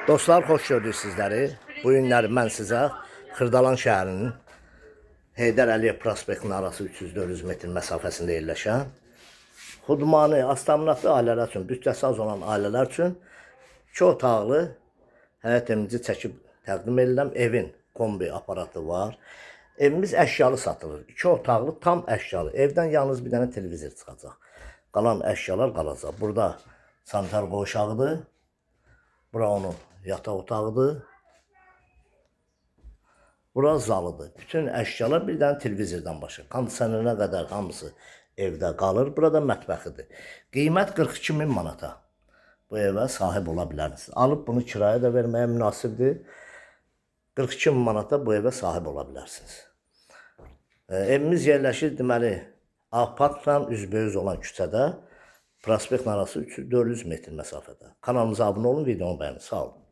Dostlar, xoş gördük sizləri. Bu günləri mən sizə Xırdalan şəhərinin Heydər Əliyev prospektinin arası 300-400 metr məsafəsində yerləşən xudmanı, aztəminatlı ailələr üçün, bütçəsi az olan ailələr üçün 2 otaqlı həyət evimizi çəkib təqdim edirəm. Evin kombi aparatı var. Evimiz əşyalı satılır. 2 otaqlı tam əşyalı. Evdən yalnız bir dənə televizor çıxacaq. Qalan əşyalar qalacaq. Burada sanitar qoğuşağıdır. Bura onun yataq otağıdır. Bura zalıdır. Bütün əşyalar bir dənə televizordan başqa. Kondisionerə qədər hamısı evdə qalır. Burada mətbəxidir. Qiymət 42 min manata. Bu evə sahib ola bilərsiniz. Alıb bunu kiraya da verməyə münasibdir. 42 min manata bu evə sahib ola bilərsiniz. Evimiz yerləşir deməli Ağparkla üzbəüz olan küçədə. Prospekt arası 300-400 metr məsafədə. Kanalımıza abunə olun, videonu bəyənin. Sağ olun.